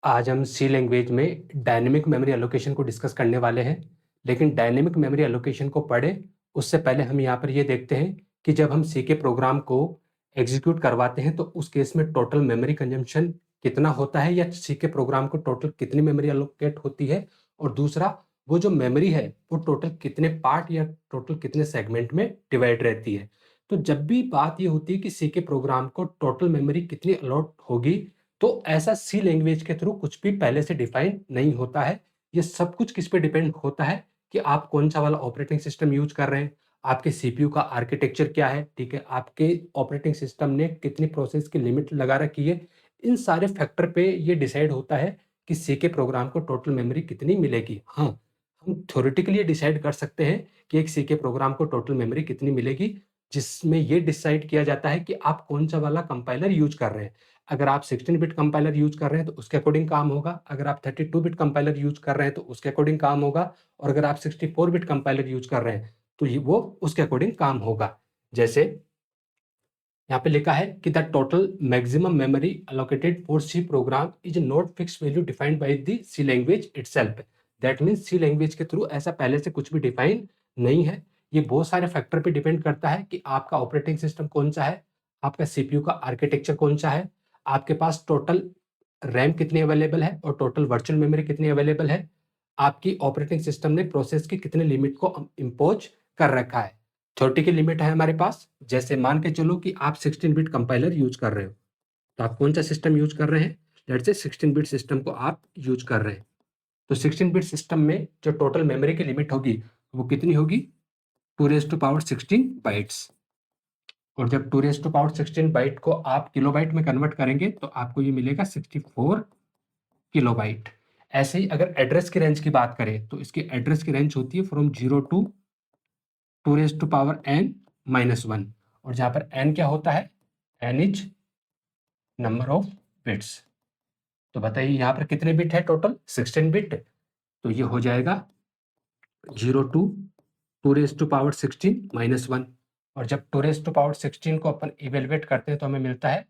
आज हम सी लैंग्वेज में डायनेमिक मेमोरी एलोकेशन को डिस्कस करने वाले हैं। लेकिन डायनेमिक मेमोरी एलोकेशन को पढ़े उससे पहले हम यहाँ पर ये देखते हैं कि जब हम सी के प्रोग्राम को एग्जीक्यूट करवाते हैं तो उस केस में टोटल मेमोरी कंजम्पशन कितना होता है या सी के प्रोग्राम को टोटल कितनी मेमोरी एलोकेट होती है, और दूसरा वो जो मेमोरी है वो टोटल कितने पार्ट या टोटल कितने सेगमेंट में डिवाइड रहती है। तो जब भी बात ये होती है कि सी के प्रोग्राम को टोटल मेमोरी कितनी अलॉट होगी, तो ऐसा सी लैंग्वेज के थ्रू कुछ भी पहले से डिफाइन नहीं होता है। ये सब कुछ किस पे डिपेंड होता है कि आप कौन सा वाला ऑपरेटिंग सिस्टम यूज कर रहे हैं, आपके सीपीयू का आर्किटेक्चर क्या है, ठीक है, आपके ऑपरेटिंग सिस्टम ने कितनी प्रोसेस की लिमिट लगा रखी है। इन सारे फैक्टर पे ये डिसाइड होता है कि सी के प्रोग्राम को टोटल मेमोरी कितनी मिलेगी। हाँ, हम थ्योरेटिकली ये डिसाइड कर सकते हैं कि एक सी के प्रोग्राम को टोटल मेमोरी कितनी मिलेगी, जिसमें ये डिसाइड किया जाता है कि आप कौन सा वाला कंपाइलर यूज कर रहे हैं। अगर आप 16 बिट कंपाइलर यूज कर रहे हैं तो उसके अकॉर्डिंग काम होगा, अगर आप 32 बिट कंपाइलर यूज कर रहे हैं तो उसके अकॉर्डिंग काम होगा, और अगर आप 64 बिट कंपाइलर यूज कर रहे हैं तो वो उसके अकॉर्डिंग काम होगा। जैसे यहाँ पे लिखा है कि the total maximum memory allocated for C program is not fix value defined by the C language itself. That means C language के थ्रू ऐसा पहले से कुछ भी डिफाइन नहीं है। ये बहुत सारे फैक्टर पे डिपेंड करता है कि आपका ऑपरेटिंग सिस्टम कौन सा है, आपका सीपीयू का आर्किटेक्चर कौन सा है, आपके पास टोटल रैम कितनी अवेलेबल है और टोटल वर्चुअल मेमोरी कितनी अवेलेबल है, आपकी ऑपरेटिंग सिस्टम ने प्रोसेस की कितने लिमिट को इम्पोज कर रखा है। थ्योरेटिकल की लिमिट है हमारे पास। जैसे मान के चलो कि आप 16 बिट कंपाइलर यूज कर रहे हो, तो आप कौन सा सिस्टम यूज कर रहे हैं, लेट्स से 16 बिट सिस्टम को आप यूज कर रहे हैं। तो 16 बिट सिस्टम में जो टोटल मेमोरी की लिमिट होगी वो कितनी होगी, 2⁻16 बाइट्स। और जब 2⁻16 बाइट को आप किलोबाइट में कन्वर्ट करेंगे तो आपको ये मिलेगा 64 किलोबाइट। ऐसे ही अगर एड्रेस की रेंज की बात करें तो इसकी एड्रेस की रेंज होती है फ्रॉम 0 टू 2⁻n-1, और जहां पर n क्या होता है, n is number of bits. तो बताइए यहाँ पर कितने बिट है, टोटल 16 बिट। तो ये हो जाएगा 0 टू 2⁻16-1, और जब 2⁻16 को अपन इवेलुएट करते हैं तो हमें मिलता है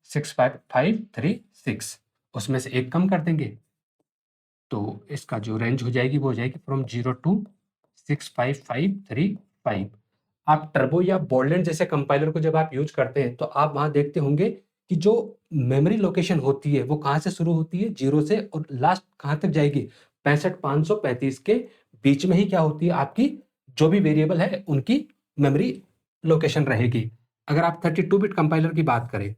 65536, उसमें से एक कम कर देंगे तो इसका जो रेंज हो जाएगी वो हो जाएगी फ्रॉम 0 टू 65535। आप टर्बो या बोल्डेंट जैसे कंपाइलर को जब आप यूज करते हैं तो आप वहां देखते होंगे कि जो मेमोरी लोकेशन होती है वो कहां से शुरू होती है, 0 से, और लास्ट कहां तक जाएगी, 65535 के बीच में ही क्या होती है, आपकी जो भी वेरिएबल है उनकी मेमोरी लोकेशन रहेगी। अगर आप 32 बिट कंपाइलर की बात करें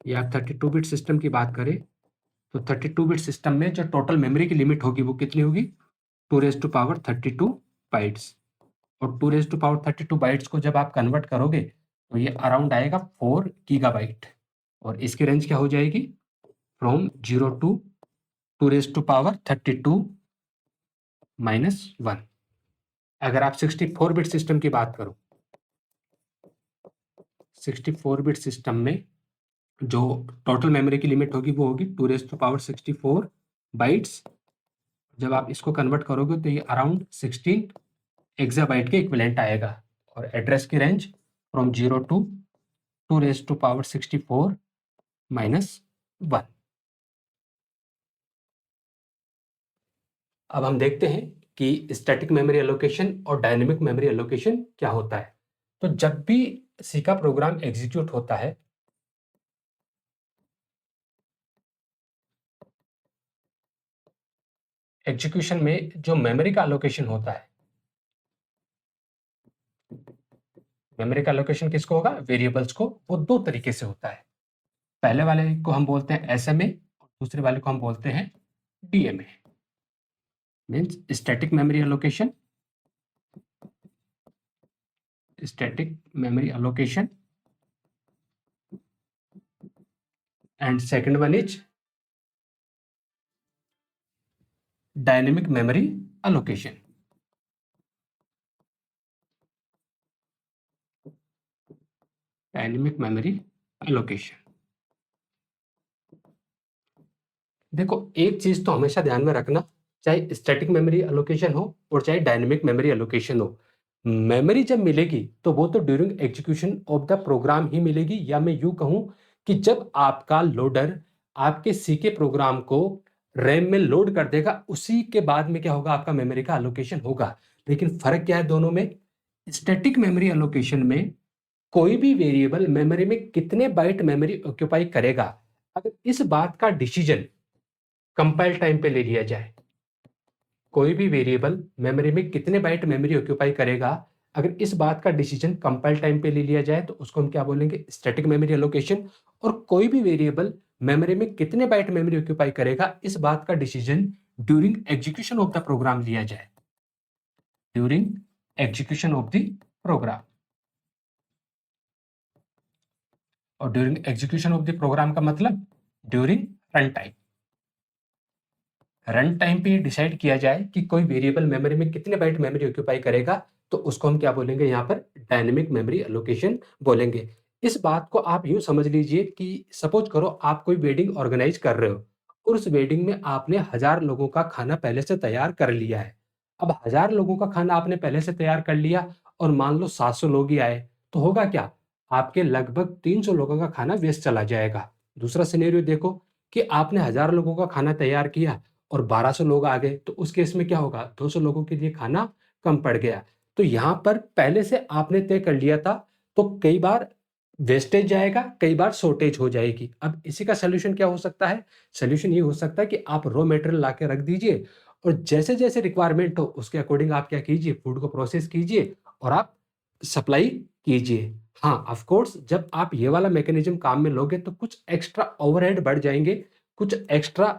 या 32 बिट सिस्टम की बात करें तो 32 बिट सिस्टम में जो टोटल मेमोरी की लिमिट होगी वो कितनी होगी, 2⁻32 बाइट्स। और 2⁻32 बाइट्स को जब आप कन्वर्ट करोगे तो ये अराउंड आएगा 4 गीगाबाइट, और इसकी रेंज क्या हो जाएगी, फ्रॉम 0 टू 2⁻32-1। अगर आप 64 बिट सिस्टम की बात करो, 64 बिट सिस्टम में जो टोटल मेमोरी की लिमिट होगी वो होगी 2⁻64 बाइट्स। जब आप इसको कन्वर्ट करोगे तो ये अराउंड 16 एक्साबाइट के इक्विवेलेंट आएगा, और एड्रेस की रेंज फ्रॉम 0 टू 2⁻64-1। अब हम देखते हैं कि स्टैटिक मेमोरी एलोकेशन और डायनेमिक मेमोरी एलोकेशन क्या होता है। तो जब भी सी का प्रोग्राम एग्जीक्यूट होता है एग्जीक्यूशन में जो मेमोरी का एलोकेशन होता है, मेमोरी का एलोकेशन किसको होगा, वेरिएबल्स को, वो दो तरीके से होता है। पहले वाले को हम बोलते हैं एसएमए और दूसरे वाले को हम बोलते हैं DMA, means static memory allocation, static memory allocation, and second one is dynamic memory allocation. Dynamic memory allocation, देखो एक चीज तो हमेशा ध्यान में रखना, चाहे स्टैटिक मेमोरी एलोकेशन हो और चाहे डायनेमिक मेमोरी एलोकेशन हो, मेमोरी जब मिलेगी तो वो तो during execution of the program ही मिलेगी, या मैं यूं कहूं कि जब आपका लोडर आपके सी के प्रोग्राम को रैम में लोड कर देगा, उसी के बाद में क्या होगा, आपका मेमोरी का एलोकेशन होगा। लेकिन फर्क क्या है दोनों में? स्टैटिक मेमोरी एलोकेशन में कोई भी वेरिएबल मेमोरी में कितने बाइट मेमोरी ऑक्यूपाई करेगा, अगर इस बात का डिसीजन कंपाइल टाइम पे ले लिया जाए, कोई भी वेरिएबल मेमोरी में कितने बाइट मेमोरी ऑक्यूपाई करेगा, अगर इस बात का डिसीजन कंपाइल टाइम पे ले लिया जाए तो उसको हम क्या बोलेंगे, स्टैटिक मेमोरी एलोकेशन। और कोई भी वेरिएबल मेमोरी में कितने बाइट मेमोरी ऑक्यूपाई करेगा, इस बात का decision during execution of the program लिया जाए, during execution of the program. और during execution of the program का मतलब during run time. Run time पे डिसाइड किया जाए कि कोई वेरिएबल मेमोरी में कितने बाइट मेमोरी ऑक्यूपाई करेगा, तो उसको हम क्या बोलेंगे, यहाँ पर डायनेमिक मेमोरी एलोकेशन बोलेंगे। इस बात को आप यूं समझ लीजिए कि सपोज करो आप कोई वेडिंग ऑर्गेनाइज कर रहे हो और उस वेडिंग में आपने 1000 लोगों का खाना पहले से तैयार कर लिया है। अब 1000 लोगों का खाना आपने पहले से तैयार कर लिया और मान लो 700 लोग ही आए, तो होगा क्या, आपके लगभग 300 लोगों का खाना वेस्ट चला जाएगा। दूसरा सिनेरियो देखो कि आपने 1000 लोगों का खाना तैयार किया और 1200 लोग आ गए, तो उस केस में क्या होगा, 200 लोगों के लिए खाना कम पड़ गया। तो यहाँ पर पहले से आपने तय कर लिया था, तो कई बार वेस्टेज जाएगा, कई बार शॉर्टेज हो जाएगी। अब इसी का सोल्यूशन क्या हो सकता है, सोल्यूशन ये हो सकता है कि आप रॉ मटेरियल ला के रख दीजिए और जैसे जैसे रिक्वायरमेंट हो उसके अकॉर्डिंग आप क्या कीजिए, फूड को प्रोसेस कीजिए और आप सप्लाई कीजिए। हाँ, ऑफ कोर्स जब आप ये वाला मैकेनिज्म काम में लोगे तो कुछ एक्स्ट्रा ओवरहेड बढ़ जाएंगे, कुछ एक्स्ट्रा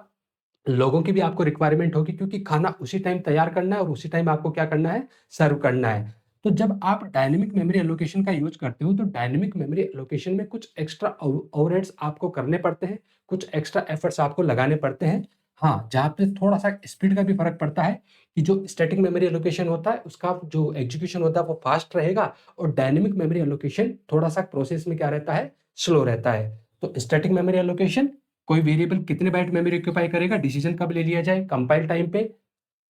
लोगों की भी आपको रिक्वायरमेंट होगी, क्योंकि खाना उसी टाइम तैयार करना है और उसी टाइम आपको क्या करना है, सर्व करना है। तो जब आप डायनेमिक मेमोरी एलोकेशन का यूज करते हो तो डायनेमिक मेमोरी एलोकेशन में कुछ एक्स्ट्रा ओवरहेड्स आपको करने पड़ते हैं, कुछ एक्स्ट्रा एफर्ट्स आपको लगाने पड़ते हैं। हाँ, जहाँ पे थोड़ा सा स्पीड का भी फर्क पड़ता है कि जो स्टैटिक मेमोरी एलोकेशन होता है उसका जो एग्जीक्यूशन होता है वो फास्ट रहेगा और डायनेमिक मेमोरी एलोकेशन थोड़ा सा प्रोसेस में क्या रहता है, स्लो रहता है। तो स्टैटिक मेमोरी एलोकेशन कोई वेरिएबल कितने बाइट मेमोरी ऑक्यूपाई करेगा, डिसीजन कब ले लिया जाए, कंपाइल टाइम पे।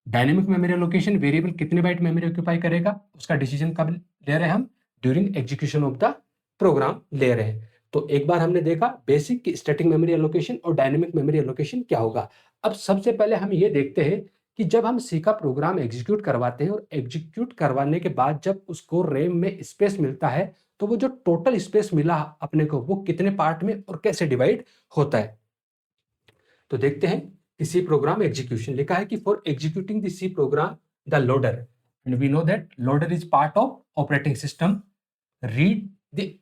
डायनेमिक मेमोरी एलोकेशन वेरिएबल कितने बाइट मेमोरी ऑक्यूपाई करेगा, उसका डिसीजन कब ले रहे हैं हम, during execution of the program ले रहे हैं। तो एक बार हमने देखा बेसिक की स्टैटिक मेमोरी एलोकेशन और डायनेमिक मेमोरी एलोकेशन क्या होगा। अब सबसे पहले हम ये देखते हैं कि जब हम सी का प्रोग्राम एग्जीक्यूट करवाते हैं और एग्जीक्यूट करवाने के बाद जब उसको रैम में स्पेस मिलता है, तो वो जो टोटल स्पेस मिला अपने को वो कितने पार्ट में और कैसे डिवाइड होता है। तो देखते हैं कि सी प्रोग्राम एग्जीक्यूशन लिखा है कि for executing the C program the loader, and we know that loader is part of operating system, read the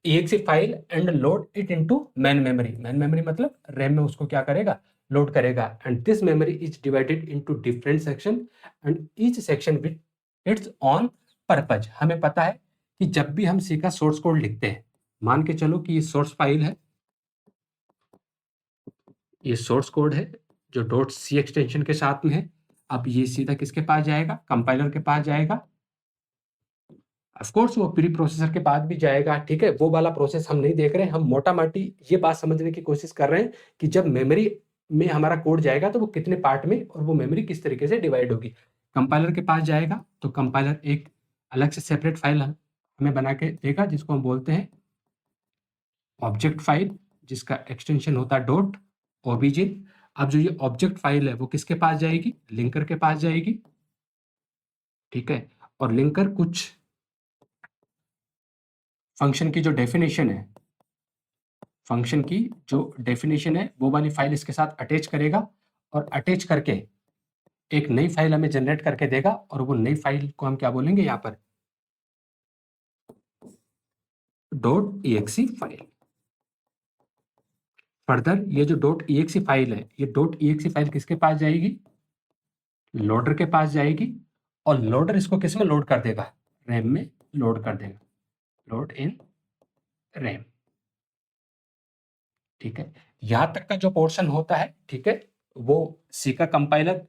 exe file and load it into main memory. Main memory मतलब RAM में उसको क्या करेगा, लोड करेगा। And this memory is divided into different section and each section with its own purpose. हमें पता है कि जब भी हम सी का सोर्स कोड लिखते हैं, मान के चलो कि ये सोर्स फाइल है, ये सोर्स कोड है जो डॉट सी एक्सटेंशन के साथ में है। अब ये सीधा किसके पास जाएगा, कंपाइलर के पास जाएगा। ऑफ कोर्स वो प्री प्रोसेसर के बाद भी जाएगा, ठीक है, वो वाला प्रोसेस हम नहीं देख रहे हैं, हम मोटा माटी ये बात समझने की कोशिश कर रहे हैं कि जब मेमोरी में हमारा कोड जाएगा तो वो कितने पार्ट में और वो मेमोरी किस तरीके से डिवाइड होगी। कंपाइलर के पास जाएगा तो कंपाइलर एक अलग से सेपरेट फाइल हमें बना के देगा जिसको हम बोलते हैं ऑब्जेक्ट फाइल, जिसका एक्सटेंशन होता है डॉट ओबीजे। अब जो ये ऑब्जेक्ट फाइल है वो किसके पास जाएगी, लिंकर के पास जाएगी, ठीक है। और लिंकर कुछ फंक्शन की जो डेफिनेशन है, फंक्शन की जो डेफिनेशन है वो वाली फाइल इसके साथ अटैच करेगा और अटैच करके एक नई फाइल हमें जनरेट करके देगा और वो नई फाइल को हम क्या बोलेंगे यहाँ पर, डॉट exe फाइल। फर्दर ये जो डॉट exe फाइल है, ये डॉट exe फाइल किसके पास जाएगी, लोडर के पास जाएगी और लोडर इसको किस में लोड कर देगा, रैम में लोड कर देगा, लोड इन रैम, ठीक है। यहां तक का जो पोर्शन होता है, ठीक है, वो सी का कंपाइलर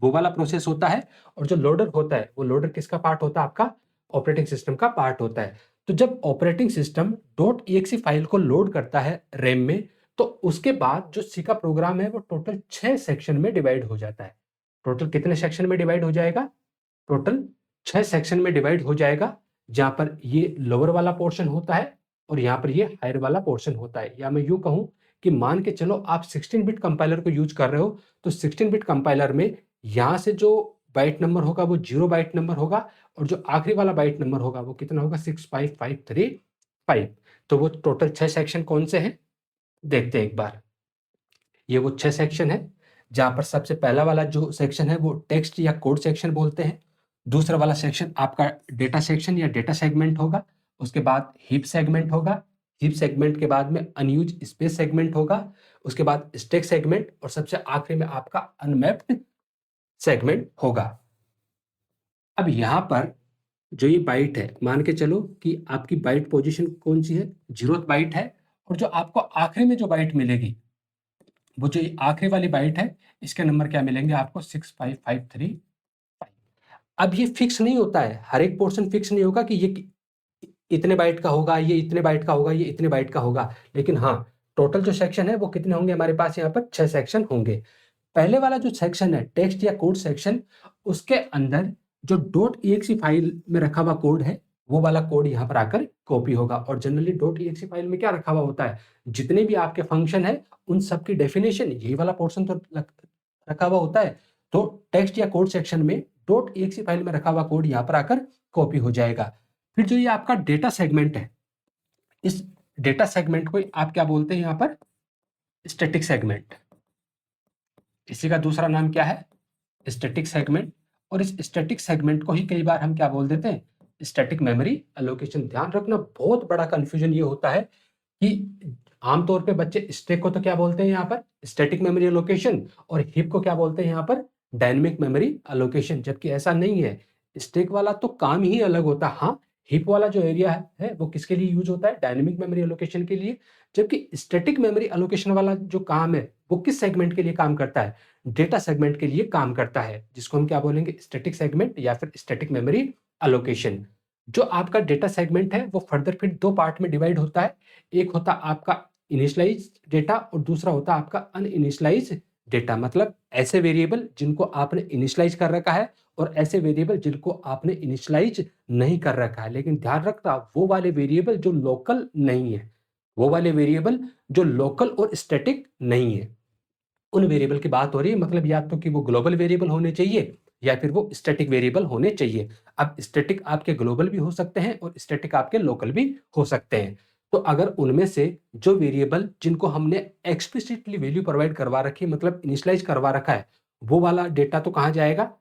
वो वाला प्रोसेस होता है और जो लोडर होता है वो लोडर किसका पार्ट होता है, आपका ऑपरेटिंग सिस्टम का पार्ट होता है। तो जब operating system dot exe file को लोड करता है रैम में, तो उसके बाद जो सी का प्रोग्राम है वो टोटल 6 सेक्शन में डिवाइड हो जाता है। टोटल कितने सेक्शन में डिवाइड हो जाएगा, टोटल 6 सेक्शन में डिवाइड हो जाएगा, जहां पर ये लोअर वाला पोर्शन होता है और यहाँ पर ये हायर वाला पोर्शन होता है। या मैं यूं कहूं कि मान के चलो आप 16 बिट कंपाइलर को यूज कर रहे हो, तो 16 बिट कंपाइलर में यहाँ से जो बाइट नंबर होगा वो 0 बाइट नंबर होगा और जो आखिरी वाला बाइट नंबर होगा वो कितना होगा 65535। तो वो टोटल 6 सेक्शन कौन से हैं देखते हैं एक बार। ये वो 6 सेक्शन है, जहाँ पर सबसे पहला वाला जो सेक्शन है वो टेक्स्ट या कोड सेक्शन बोलते हैं। दूसरा वाला सेक्शन आपका डेटा सेक्शन या डेटा सेगमेंट होगा। उसके बाद हीप सेगमेंट होगा। हीप सेगमेंट के बाद में अनयूज्ड स्पेस सेगमेंट होगा। उसके बाद स्टैक सेगमेंट और सबसे आखिरी में आपका अनमैप्ड सेगमेंट होगा। अब यहाँ पर जो ये बाइट है, मान के चलो कि आपकी बाइट पोजीशन कौन सी है, 0th बाइट है, और जो आपको आखिरी में जो बाइट मिलेगी वो जो आखिरी वाली बाइट है, इसके नंबर क्या मिलेंगे आपको 65535। अब ये फिक्स नहीं होता है, हर एक पोर्शन फिक्स नहीं होगा कि ये इतने बाइट का होगा, ये इतने बाइट का होगा, ये इतने बाइट का होगा, लेकिन हाँ टोटल जो सेक्शन है वो कितने होंगे हमारे पास यहाँ पर 6 सेक्शन होंगे। पहले वाला जो सेक्शन है टेक्स्ट या कोड सेक्शन, उसके अंदर जो .exe फाइल में रखा हुआ कोड है वो वाला कोड यहाँ पर आकर कॉपी होगा। और जनरली .exe फाइल में क्या रखा हुआ होता है, जितने भी आपके फंक्शन है उन सब की डेफिनेशन यही वाला पोर्शन तो रखा हुआ होता है। तो टेक्स्ट या कोड सेक्शन में .exe फाइल में रखा हुआ कोड यहाँ पर आकर कॉपी हो जाएगा। फिर जो ये आपका डेटा सेगमेंट है, इस डेटा सेगमेंट को आप क्या बोलते हैं यहाँ पर, स्टैटिक सेगमेंट। इसी का दूसरा नाम क्या है, स्टैटिक सेगमेंट। और इस स्टैटिक सेगमेंट को ही कई बार हम क्या बोल देते हैं, स्टैटिक मेमोरी एलोकेशन। ध्यान रखना, बहुत बड़ा कंफ्यूजन ये होता है कि आमतौर पे बच्चे स्टैक को तो क्या बोलते हैं यहाँ पर स्टैटिक मेमोरी एलोकेशन, और हीप को क्या बोलते हैं यहाँ पर डायनेमिक मेमोरी एलोकेशन, जबकि ऐसा नहीं है। स्टैक वाला तो काम ही अलग होता है। हाँ, हीप वाला जो एरिया है वो किसके लिए यूज होता है, डायनेमिक मेमोरी एलोकेशन के लिए। जबकि स्टैटिक मेमोरी एलोकेशन वाला जो काम है वो किस सेगमेंट के लिए काम करता है, डेटा सेगमेंट के लिए काम करता है, जिसको हम क्या बोलेंगे स्टैटिक सेगमेंट या फिर स्टैटिक मेमोरी एलोकेशन। जो आपका डेटा सेगमेंट है वो फर्दर फिर 2 पार्ट में डिवाइड होता है। एक होता आपका इनिशियलाइज डेटा और दूसरा होता आपका अनइनिशियलाइज डेटा। मतलब ऐसे वेरिएबल जिनको आपने इनिशियलाइज कर रखा है और ऐसे वेरिएबल जिनको आपने इनिशियलाइज नहीं कर रखा है। लेकिन ध्यान रखना, वो वाले वेरिएबल जो लोकल नहीं है, वो वाले वेरिएबल जो लोकल और स्टैटिक नहीं है, उन वेरिएबल की बात हो रही है। मतलब या तो कि वो ग्लोबल वेरिएबल होने चाहिए या फिर वो स्टैटिक वेरिएबल होने चाहिए। अब स्टैटिक आपके ग्लोबल भी हो सकते हैं और स्टैटिक आपके लोकल भी हो सकते हैं। तो अगर उनमें से जो वेरिएबल जिनको हमने एक्सप्लिसिटली वैल्यू प्रोवाइड करवा रखी है, मतलब इनिशियलाइज करवा रखा है, वो वाला डेटा तो कहाँ जाएगा,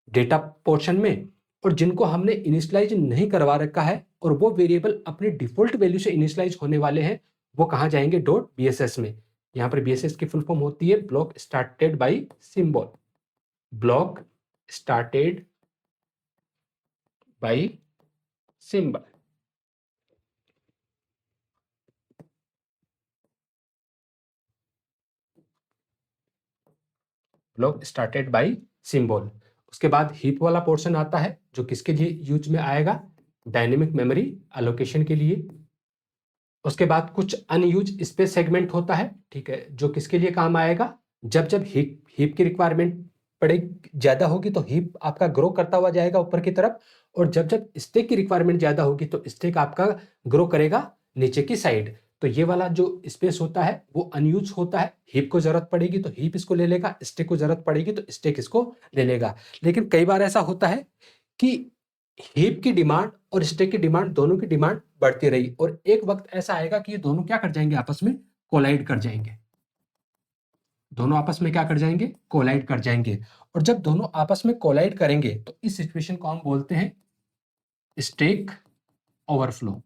डेटा पोर्शन में। और जिनको हमने इनिशियलाइज नहीं करवा रखा है और वो वेरिएबल अपनी डिफॉल्ट वैल्यू से इनिशियलाइज होने वाले हैं, वो कहाँ जाएंगे, .bss में। यहाँ पर BSS की फुल फॉर्म होती है block started by symbol. Block started by symbol. Block started by symbol. उसके बाद हीप वाला पोर्शन आता है जो किसके लिए यूज में आएगा, डायनेमिक मेमोरी एलोकेशन के लिए। उसके बाद कुछ अनयूज स्पेस सेगमेंट होता है, ठीक है, जो किसके लिए काम आएगा, जब जब हीप की रिक्वायरमेंट पड़े ज्यादा होगी तो हीप आपका ग्रो करता हुआ जाएगा ऊपर की तरफ, और जब जब स्टैक की रिक्वायरमेंट ज्यादा होगी तो स्टैक आपका ग्रो करेगा नीचे की साइड। तो ये वाला जो स्पेस होता है वो अनयूज होता है। हीप को जरूरत पड़ेगी तो हीप इसको ले लेगा, स्टैक को जरूरत पड़ेगी तो स्टैक इसको ले लेगा। लेकिन कई बार ऐसा होता है कि हीप की डिमांड और स्टैक की डिमांड, दोनों की डिमांड बढ़ती रही और एक वक्त ऐसा आएगा कि ये दोनों क्या कर जाएंगे, आपस में कोलाइड कर जाएंगे। दोनों आपस में क्या कर जाएंगे, कोलाइड कर जाएंगे। और जब दोनों आपस में कोलाइड करेंगे तो इस सिचुएशन को हम बोलते हैं स्टैक ओवरफ्लो।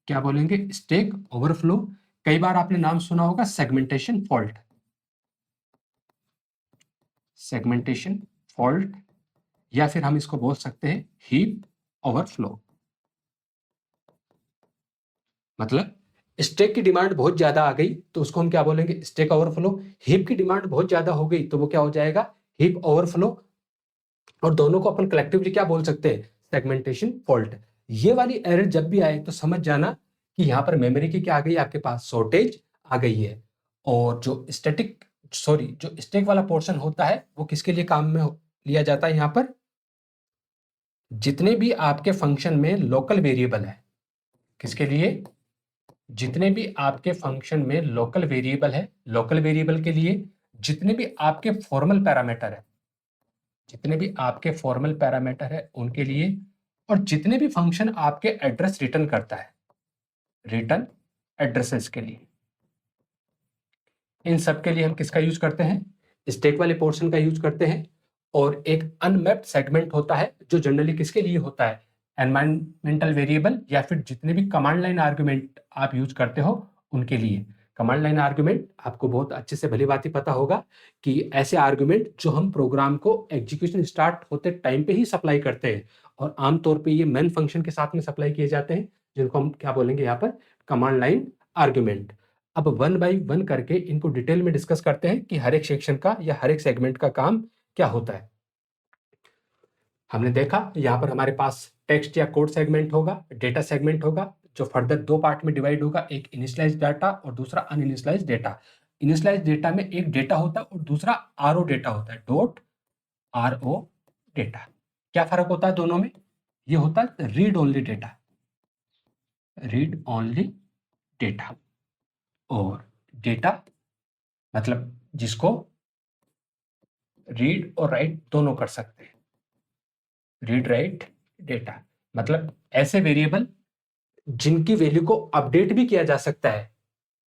क्या बोलेंगे, स्टैक ओवरफ्लो। कई बार आपने नाम सुना होगा सेगमेंटेशन फॉल्ट। सेगमेंटेशन फॉल्ट, या फिर हम इसको बोल सकते हैं हीप ओवरफ्लो। मतलब स्टैक की डिमांड बहुत ज्यादा आ गई तो उसको हम क्या बोलेंगे, स्टैक ओवरफ्लो। हीप की डिमांड बहुत ज्यादा हो गई तो वो क्या हो जाएगा, हीप ओवरफ्लो। और दोनों को अपन कलेक्टिवली क्या बोल सकते हैं, सेगमेंटेशन फॉल्ट। ये वाली एरर जब भी आए तो समझ जाना कि यहाँ पर मेमोरी की क्या आ गई, आपके पास शॉर्टेज आ गई है। और जो जो स्टैक वाला पोर्शन होता है वो किसके लिए काम में लिया जाता है, यहाँ पर जितने भी आपके फंक्शन में लोकल वेरिएबल है, किसके लिए, जितने भी आपके फंक्शन में लोकल वेरिएबल है, लोकल वेरिएबल के लिए जितने भी आपके फॉर्मल पैरामीटर है, जितने भी आपके फॉर्मल पैरामीटर है उनके लिए, और जितने भी फंक्शन आपके एड्रेस रिटर्न करता है, रिटर्न एड्रेसेस के लिए, इन सब के लिए हम किसका यूज करते हैं? स्टैक वाले पोर्शन का यूज करते हैं। और एक अनमैप्ड सेगमेंट होता है जो जनरली किसके लिए होता है? एनवायरमेंटल वेरिएबल या फिर जितने भी कमांड लाइन आर्गुमेंट आप यूज करते हो उनके लिए। कमांड लाइन आर्गुमेंट आपको बहुत अच्छे से भली बात ही पता होगा कि ऐसे आर्गुमेंट जो हम प्रोग्राम को एग्जीक्यूशन स्टार्ट होते टाइम पे ही सप्लाई करते हैं, और आमतौर पे ये मेन फंक्शन के साथ में सप्लाई किए जाते हैं, जिनको हम क्या बोलेंगे यहाँ पर? Command line argument. अब वन बाई वन करके इनको डिटेल में डिस्कस करते हैं कि हर एक सेक्शन का या हर एक सेगमेंट का काम क्या होता है। हमने देखा यहाँ पर हमारे पास टेक्स्ट या कोड सेगमेंट होगा, डेटा सेगमेंट होगा, जो फर्दर दो पार्ट में डिवाइड होगा, एक इनिशियलाइज डाटा और दूसरा अनइनिशियलाइज डेटा। इनिशियलाइज डेटा में एक डेटा होता है और दूसरा आरओ डेटा होता है, डॉट आरओ डेटा। क्या फर्क होता है दोनों में? ये होता है read only data, read only data, और डेटा मतलब जिसको रीड और राइट दोनों कर सकते हैं। रीड राइट डेटा मतलब ऐसे वेरिएबल जिनकी वैल्यू को अपडेट भी किया जा सकता है,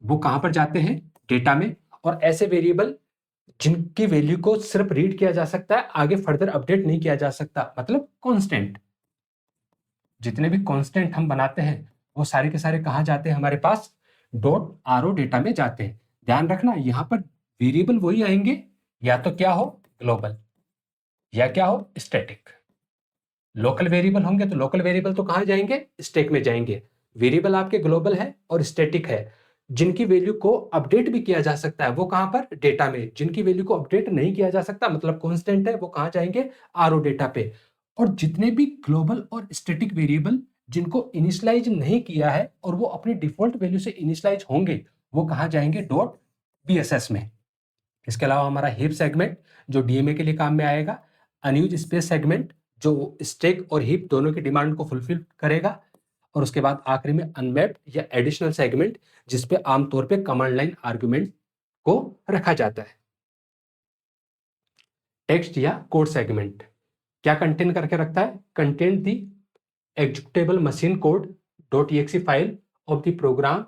वो कहां पर जाते हैं? डेटा में। और ऐसे वेरिएबल जिनकी वैल्यू को सिर्फ रीड किया जा सकता है, आगे फर्दर अपडेट नहीं किया जा सकता, मतलब कांस्टेंट। जितने भी कांस्टेंट हम बनाते हैं वो सारे के सारे कहां जाते हैं? हमारे पास डॉट आरओ डेटा में जाते हैं। ध्यान रखना यहां पर वेरिएबल वही आएंगे, या तो क्या हो? ग्लोबल, या क्या हो? स्टैटिक। लोकल वेरिएबल होंगे तो लोकल वेरिएबल तो कहां जाएंगे? स्टैक में जाएंगे। वेरिएबल आपके ग्लोबल है और स्टैटिक है, जिनकी वैल्यू को अपडेट भी किया जा सकता है, वो कहां पर? डेटा में। जिनकी वैल्यू को अपडेट नहीं किया जा सकता मतलब कांस्टेंट है, वो कहां जाएंगे? आरओ डेटा पे। और जितने भी ग्लोबल और स्टैटिक वेरिएबल जिनको इनिशियलाइज नहीं किया है और वो अपनी डिफॉल्ट वैल्यू से इनिशियलाइज होंगे, वो कहां जाएंगे? डॉट बीएसएस में। इसके अलावा हमारा हीप सेगमेंट जो डीएमए के लिए काम में आएगा, अनयूज स्पेस सेगमेंट जो स्टैक और हीप दोनों की डिमांड को फुलफिल करेगा, और उसके बाद आखिरी में अनमैप्ड या एडिशनल सेगमेंट जिसपे आमतौर पे कमांड लाइन आर्गुमेंट को रखा जाता है। टेक्स्ट या कोड सेगमेंट क्या कंटेन करके रखता है? Content the executable machine code dot exe file of the program,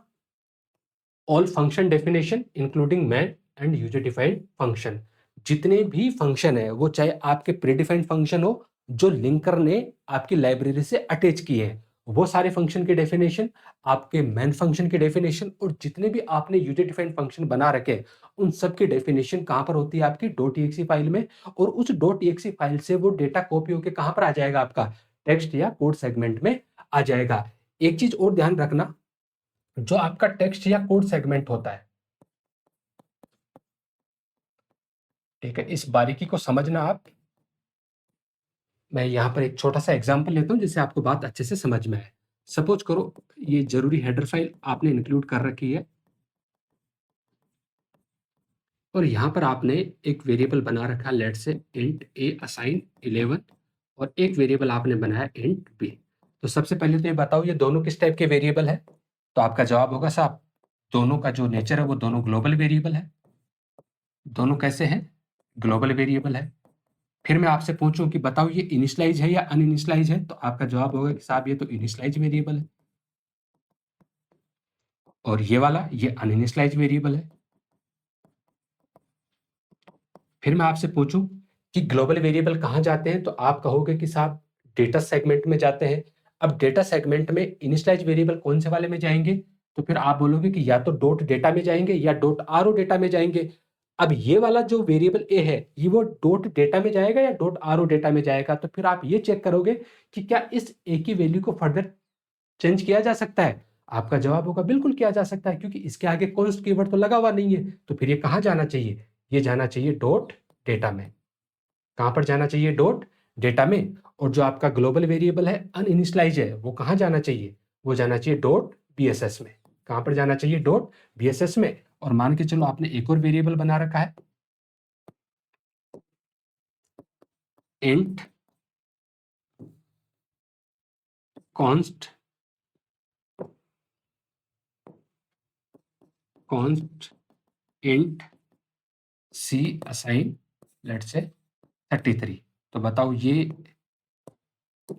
all function definition including main and user defined function. जितने भी फंक्शन है वो चाहे आपके प्रीडिफाइंड फंक्शन हो जो लिंकर ने आपकी लाइब्रेरी से अटैच किए हैं, वो सारे फंक्शन के डेफिनेशन, आपके मैन फंक्शन के डेफिनेशन, और जितने भी आपने यूजर डिफाइंड फंक्शन बना रखे हैं, उन सब की डेफिनेशन कहां पर होती है? आपकी डॉट एक्सी फाइल में। और उस डॉट एक्सी फाइल से वो डेटा कॉपी होकर कहां पर आ जाएगा? आपका टेक्स्ट या कोड सेगमेंट में आ जाएगा। एक चीज और ध्यान रखना, जो आपका टेक्स्ट या कोड सेगमेंट होता है, ठीक है, इस बारीकी को समझना आप। मैं यहाँ पर एक छोटा सा एग्जांपल लेता हूँ जिससे आपको बात अच्छे से समझ में आए। सपोज करो ये जरूरी हेडर फाइल आपने इंक्लूड कर रखी है, और यहाँ पर आपने एक वेरिएबल बना रखा है, लेट से इंट ए असाइन 11, और एक वेरिएबल आपने बनाया इंट बी। तो सबसे पहले तो ये बताओ ये दोनों किस टाइप के वेरिएबल है? तो आपका जवाब होगा साहब, दोनों का जो नेचर है वो दोनों ग्लोबल वेरिएबल है। दोनों कैसे हैं? ग्लोबल वेरिएबल है। फिर मैं आपसे पूछूं कि बताओ ये इनिशियलाइज है या अनइनिशियलाइज है, तो आपका जवाब होगा कि साहब ये तो इनिशियलाइज वेरिएबल है। और ये वाला ये अनइनिशियलाइज वेरिएबल है। फिर मैं आपसे पूछूं कि ग्लोबल वेरिएबल कहां जाते हैं, तो आप कहोगे कि साहब डेटा सेगमेंट में जाते हैं। अब डेटा सेगमेंट में इनिशियलाइज वेरिएबल कौन से वाले में जाएंगे? तो फिर आप बोलोगे कि या तो डॉट डेटा में जाएंगे या डॉट आरओ डेटा में जाएंगे। अब ये वाला जो वेरिएबल ए है ये वो डॉट डेटा में जाएगा या डॉट आरओ डेटा में जाएगा? तो फिर आप ये चेक करोगे कि क्या इस ए की वैल्यू को फर्दर चेंज किया जा सकता है। आपका जवाब होगा बिल्कुल किया जा सकता है, क्योंकि इसके आगे कॉन्स्ट कीवर्ड तो लगा हुआ नहीं है। तो फिर ये कहां जाना चाहिए? ये जाना चाहिए डॉट डेटा में। कहां पर जाना चाहिए? डॉट डेटा में। और जो आपका ग्लोबल वेरिएबल है अनइनिशियलाइज है, वो कहां जाना चाहिए? वो जाना चाहिए डॉट बीएसएस में। कहां पर जाना चाहिए? डॉट बीएसएस में। और मान के चलो आपने एक और वेरिएबल बना रखा है int const const int c assign let's say 33। तो बताओ ये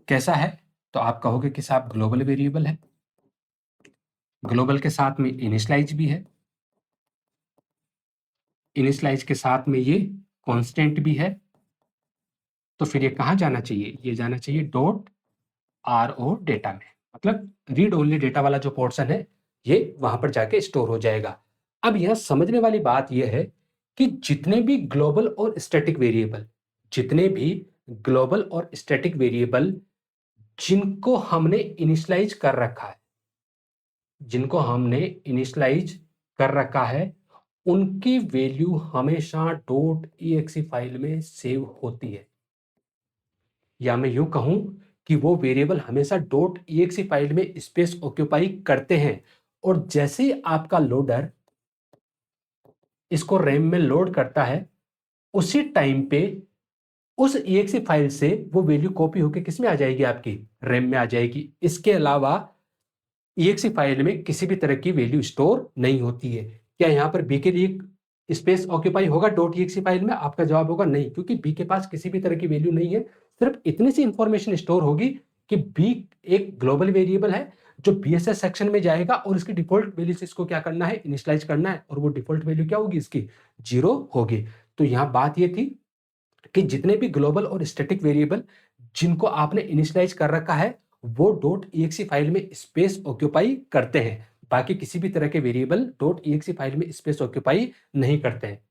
कैसा है? तो आप कहोगे कि साहब ग्लोबल वेरिएबल है, ग्लोबल के साथ में इनिशियलाइज भी है, इनिशियलाइज के साथ में ये कांस्टेंट भी है। तो फिर ये कहाँ जाना चाहिए? ये जाना चाहिए डॉट RO डेटा में, मतलब रीड ओनली डेटा वाला जो पोर्शन है ये वहां पर जाके स्टोर हो जाएगा। अब यह समझने वाली बात यह है कि जितने भी ग्लोबल और स्टैटिक वेरिएबल, जितने भी ग्लोबल और स्टैटिक वेरिएबल जिनको हमने इनिशियलाइज कर रखा है, जिनको हमने इनिशियलाइज कर रखा है, उनकी वैल्यू हमेशा .exe फाइल में सेव होती है। या मैं यूं कहूं कि वो वेरिएबल हमेशा .exe फाइल में स्पेस ऑक्यूपाई करते हैं, और जैसे ही आपका लोडर इसको रैम में लोड करता है, उसी टाइम पे उस exe फाइल से वो वैल्यू कॉपी होकर किसमें आ जाएगी? आपकी रैम में आ जाएगी। इसके अलावा exe फाइल में किसी भी तरह की वैल्यू स्टोर नहीं होती है। क्या यहां पर बी के लिए स्पेस ऑक्यूपाई होगा .exe फाइल में? आपका जवाब होगा नहीं, क्योंकि बी के पास किसी भी तरह की वैल्यू नहीं है। सिर्फ इतनी सी इंफॉर्मेशन स्टोर होगी कि बी एक ग्लोबल वेरिएबल है जो BSS सेक्शन में जाएगा, और इसकी डिफॉल्ट वैल्यू से इसको क्या करना है? इनिशियलाइज करना है, और वो डिफॉल्ट वैल्यू क्या होगी? इसकी 0 होगी। तो यहां बात ये थी कि जितने भी ग्लोबल और स्टैटिक वेरिएबल जिनको आपने इनिशियलाइज कर रखा है, वो .exe फाइल में स्पेस ऑक्यूपाई करते हैं। बाकी किसी भी तरह के वेरिएबल .exe फाइल में स्पेस ऑक्यूपाई नहीं करते हैं।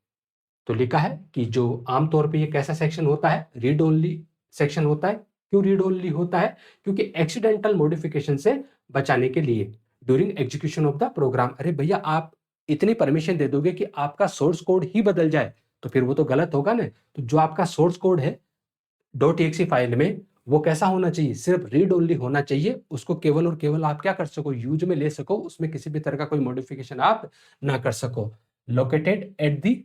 तो लिखा है कि जो आमतौर पे ये कैसा सेक्शन होता है? रीड ओनली सेक्शन होता है। क्यों रीड ओनली होता है? क्योंकि एक्सीडेंटल मॉडिफिकेशन से बचाने के लिए during execution of the program. अरे भैया, आप इतनी परमिशन दे दोगे कि आपका सोर्स कोड ही बदल जाए, तो फिर वो तो गलत होगा ना। तो जो आपका सोर्स कोड है .exe फाइल में, वो कैसा होना चाहिए? सिर्फ रीड ओनली होना चाहिए। उसको केवल और केवल आप क्या कर सको? यूज में ले सको, उसमें किसी भी तरह का कोई मॉडिफिकेशन आप ना कर सको। Located at the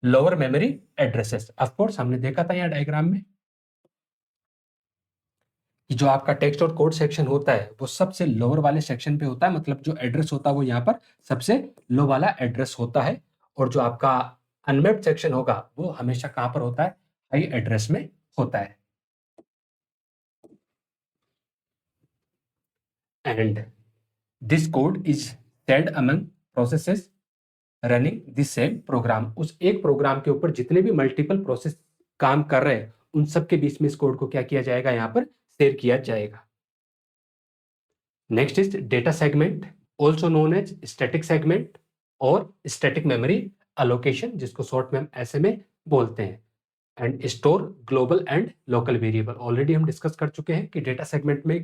lower memory addresses. Of course हमने देखा था यहाँ डायग्राम में कि जो आपका टेक्स्ट और कोड सेक्शन होता है वो सबसे लोअर वाले सेक्शन पे होता है, मतलब जो एड्रेस होता है वो यहाँ पर सबसे लो वाला एड्रेस होता है, और जो आपका अनमैप्ड सेक्शन होगा वो हमेशा कहां पर होता है? हाई एड्रेस में होता है। And this code is shared among processes running this same programme. उस एक प्रोग्राम के ऊपर जितने भी मल्टीपल प्रोसेस काम कर रहे हैं, उन सबके बीच में इस कोड को क्या किया जाएगा? यहाँ पर शेयर किया जाएगा। Next is data segment, also known as static segment और स्टैटिक मेमोरी अलोकेशन, जिसको शॉर्ट में हम SMA बोलते हैं। And store global and local variable. Already हम डिस्कस कर चुके हैं कि डेटा सेगमेंट में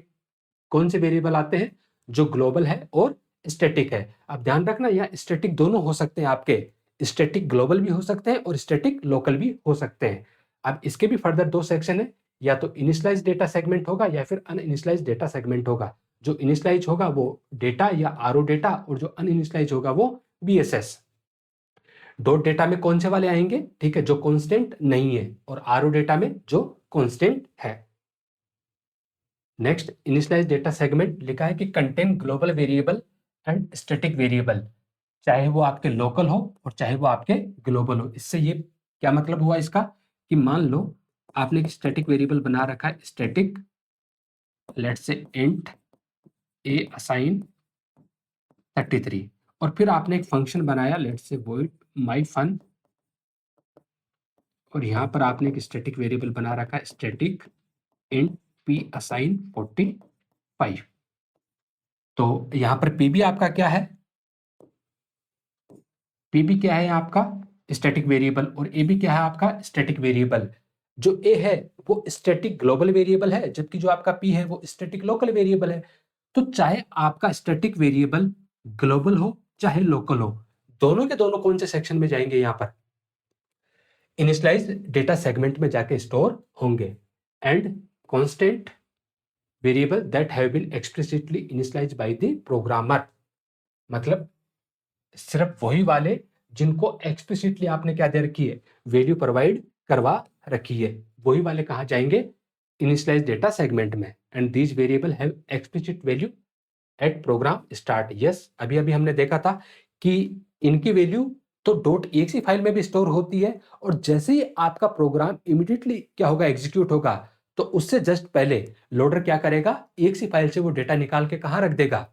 कौन से वेरिएबल आते हैं? जो ग्लोबल है और स्टैटिक है। अब ध्यान रखना, यहाँ स्टैटिक दोनों हो सकते हैं आपके, स्टैटिक ग्लोबल भी हो सकते हैं और स्टैटिक लोकल भी हो सकते हैं। अब इसके भी फर्दर 2 सेक्शन है, या तो इनिशियलाइज डेटा सेगमेंट होगा या फिर अनइनिशियलाइज डेटा सेगमेंट होगा। जो इनिशियलाइज होगा वो डेटा या RO डेटा, और जो अनइनिशियलाइज होगा वो BSS। डॉट डेटा में कौन से वाले आएंगे? ठीक है, जो कांस्टेंट नहीं है, और RO डेटा में जो कांस्टेंट है। नेक्स्ट, इनिशियलाइज डेटा सेगमेंट लिखा है कि contain global variable and static variable, चाहे वो आपके लोकल हो और चाहे वो आपके ग्लोबल हो। इससे ये क्या मतलब हुआ इसका? कि मान लो आपने एक स्टैटिक वेरिएबल बना रखा है, static let's say int a assign 33, और फिर आपने एक फंक्शन बनाया let's say void my fun, और यहाँ पर आपने एक स्टैटिक वेरिएबल बना रखा है स्टैटिक इंट p असाइन 45। तो यहाँ पर pb आपका क्या है? pb क्या है आपका? Static variable. और ab क्या है आपका? Static variable. जो a है वो स्टैटिक ग्लोबल वेरिएबल है, जबकि जो आपका p है वो स्टैटिक लोकल वेरिएबल है। तो चाहे आपका स्टैटिक वेरिएबल ग्लोबल हो चाहे लोकल हो, दोनों के दोनों कौन से सेक्शन में जाएंगे? यहाँ पर इनिशियलाइज डेटा सेगमेंट में जाके स्टोर होंगे। And constant variable that have been explicitly initialized by the programmer, मतलब सिर्फ वही वाले जिनको एक्सप्लिसिटली आपने क्या दे रखी है? वैल्यू प्रोवाइड करवा रखी है, वही वाले कहाँ जाएंगे? इनिशियलाइज डेटा सेगमेंट में। And these variable have explicit value at program start. Yes, अभी अभी हमने देखा था कि इनकी वैल्यू तो .exe फाइल में भी स्टोर होती है, और जैसे ही आपका प्रोग्राम इमीडिएटली क्या होगा, एग्जीक्यूट होगा, तो उससे जस्ट पहले लोडर क्या करेगा, exe फाइल से वो डेटा निकाल के कहाँ रख देगा,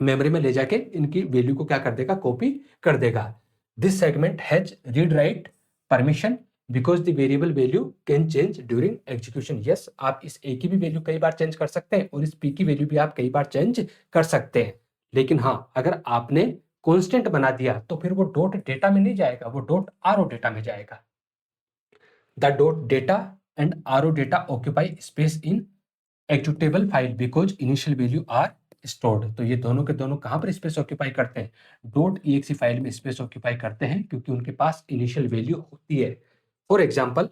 मेमोरी में ले जाके इनकी वैल्यू को क्या कर देगा, कॉपी कर देगा। This segment has read write permission because the variable value can change during execution. Yes, आप इस ए की भी वैल्यू कई बार चेंज कर सकते हैं और इस पी की वैल्यू भी आप कई बार चेंज कर सकते हैं, लेकिन हाँ, अगर आपने कॉन्स्टेंट बना दिया तो फिर वो डॉट डेटा में नहीं जाएगा, वो डॉट आरओ डेटा में जाएगा। The dot data and RO data occupy space in executable file because initial value are stored. तो ये दोनों के दोनों कहां पर स्पेस ऑक्यूपाई करते हैं, .exe फाइल में स्पेस ऑक्यूपाई करते हैं, क्योंकि उनके पास इनिशियल वैल्यू होती है। फॉर एग्जांपल,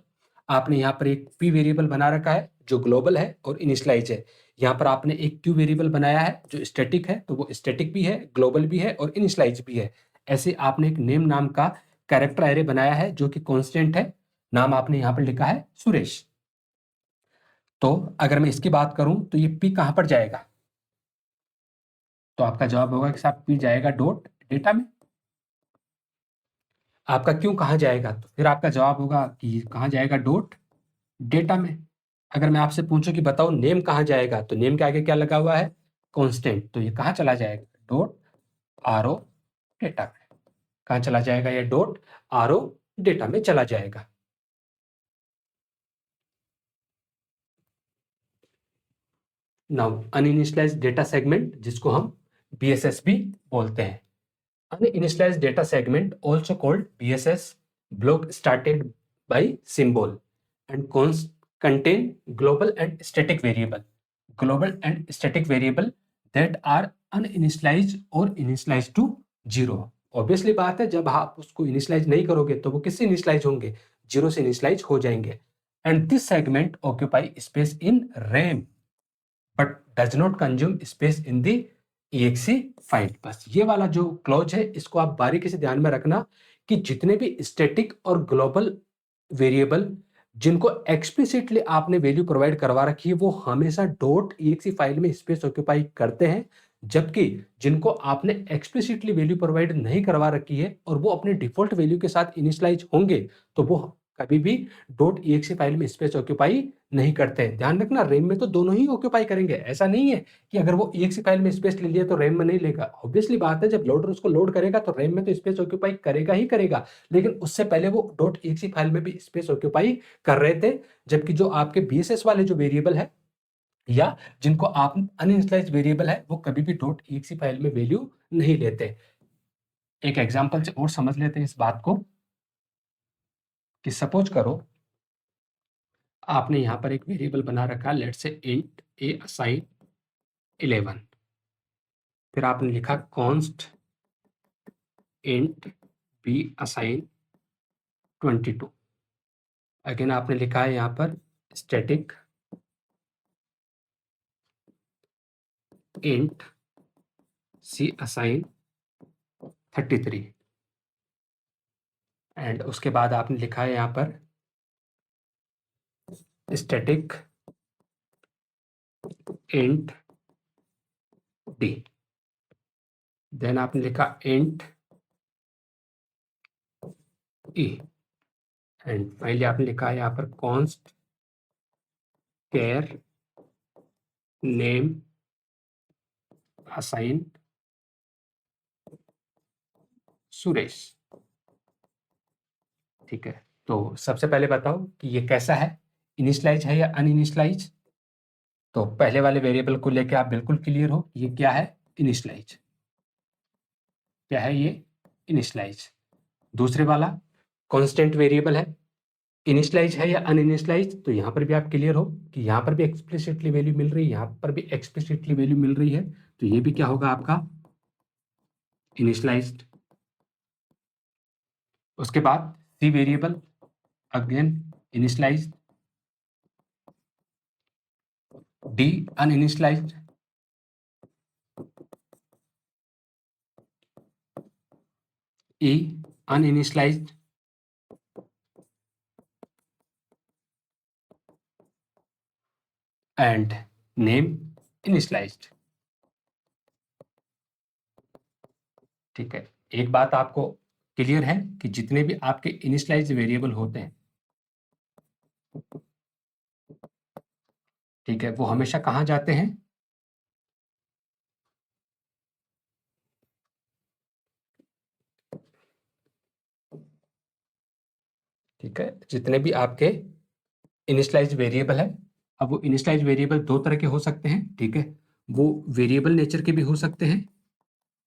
आपने यहाँ पर एक p वेरिएबल बना रखा है जो ग्लोबल है और इनिशियलाइज है। यहाँ पर आपने एक q वेरिएबल बनाया है जो स्टैटिक है, तो वो स्टैटिक भी है, ग्लोबल भी है और इनिशियलाइज भी है। ऐसे आपने एक नेम नाम का कैरेक्टर एरे बनाया है जो कि कांस्टेंट है, नाम आपने यहाँ पर लिखा है सुरेश। तो अगर मैं इसकी बात करूं तो ये p कहां पर जाएगा, तो आपका जवाब होगा कि साहब p जाएगा डॉट डेटा में। आपका क्यों कहां जाएगा, तो फिर आपका जवाब होगा कि कहां जाएगा, डॉट डेटा में। अगर मैं आपसे पूछूं कि बताओ नेम कहां जाएगा, तो नेम के आगे क्या लगा हुआ है, कांस्टेंट, तो ये कहां चला जाएगा, डॉट आरओ डेटा में। कहां चला जाएगा, ये डॉट आरओ डेटा में चला जाएगा। नाउ अनइनिशियलाइज्ड डेटा सेगमेंट, जिसको हम BSS भी बोलते हैं। Uninitialized data segment, also called BSS, block started by symbol and contain global and static variable. Global and static variable that are uninitialized or initialized to 0. Obviously बात है, जब आप उसको initialize नहीं करोगे तो वो किससे initialize होंगे, 0 से initialize हो जाएंगे। And this segment occupy space in RAM but does not consume space in the exe file. बस ये वाला जो क्लॉज है, इसको आप बारीकी से ध्यान में रखना कि जितने भी स्टैटिक और ग्लोबल वेरिएबल जिनको एक्सप्लिसिटली आपने वैल्यू प्रोवाइड करवा रखी है, वो हमेशा .exe फाइल में स्पेस ऑक्यूपाई करते हैं, जबकि जिनको आपने एक्सप्लिसिटली वैल्यू प्रोवाइड नहीं करवा रखी है और वो अपने डिफॉल्ट वैल्यू के साथ इनिशियलाइज होंगे, तो वो कभी भी .exe फाइल में स्पेस ऑक्यूपाई नहीं करते हैं। ध्यान रखना, रैम में तो दोनों ही ऑक्यूपाई करेंगे, ऐसा नहीं है कि अगर वो exe फाइल में स्पेस ले लिया तो रैम में नहीं लेगा। ऑब्वियसली बात है, जब लोडर उसको लोड करेगा तो रैम में तो स्पेस ऑक्यूपाई करेगा ही करेगा, लेकिन उससे पहले वो .exe फाइल में भी स्पेस ऑक्यूपाई कर रहे थे। जबकि जो आपके BSS वाले जो वेरिएबल है या जिनको आप अनइनिशियलाइज्ड वेरिएबल है, वो कभी भी .exe फाइल में वैल्यू नहीं लेते। एक एग्जांपल से और समझ लेते हैं इस बात को कि सपोज करो आपने यहाँ पर एक वेरिएबल बना रखा, let's say int a assign 11, फिर आपने लिखा const int b assign 22। Again आपने लिखा है यहाँ पर static int c assign 33, and उसके बाद आपने लिखा है यहाँ पर स्टैटिक इंट d, देन आपने लिखा इंट e, एंड फाइनली आपने लिखा है यहाँ पर const care name assign Suresh. ठीक है, तो सबसे पहले बताओ कि ये कैसा है, इनिशियलाइज है या अनइनिशियलाइज। तो पहले वाले वेरिएबल को लेके आप बिल्कुल क्लियर हो, ये क्या है, इनिशियलाइज। क्या है ये, इनिशियलाइज। दूसरे वाला कांस्टेंट वेरिएबल है, इनिशियलाइज है या अनइनिशियलाइज। तो यहाँ पर भी आप क्लियर हो कि यहाँ पर भी एक्सप्लिसिटली वैल्यू मिल रही है, यहाँ पर भी एक्सप्लिसिटली वैल्यू मिल रही है, तो ये भी क्या होगा आपका, इनिशियलाइज्ड। उसके बाद C variable, again initialized. D uninitialized. E uninitialized, and name initialized। ठीक है, एक बात आपको क्लियर है कि जितने भी आपके इनिशियलाइज वेरिएबल होते हैं, ठीक है, वो हमेशा कहाँ जाते हैं? ठीक है, जितने भी आपके इनिशियलाइज वेरिएबल है, अब वो इनिशियलाइज वेरिएबल दो तरह के हो सकते हैं, ठीक है, वो वेरिएबल नेचर के भी हो सकते हैं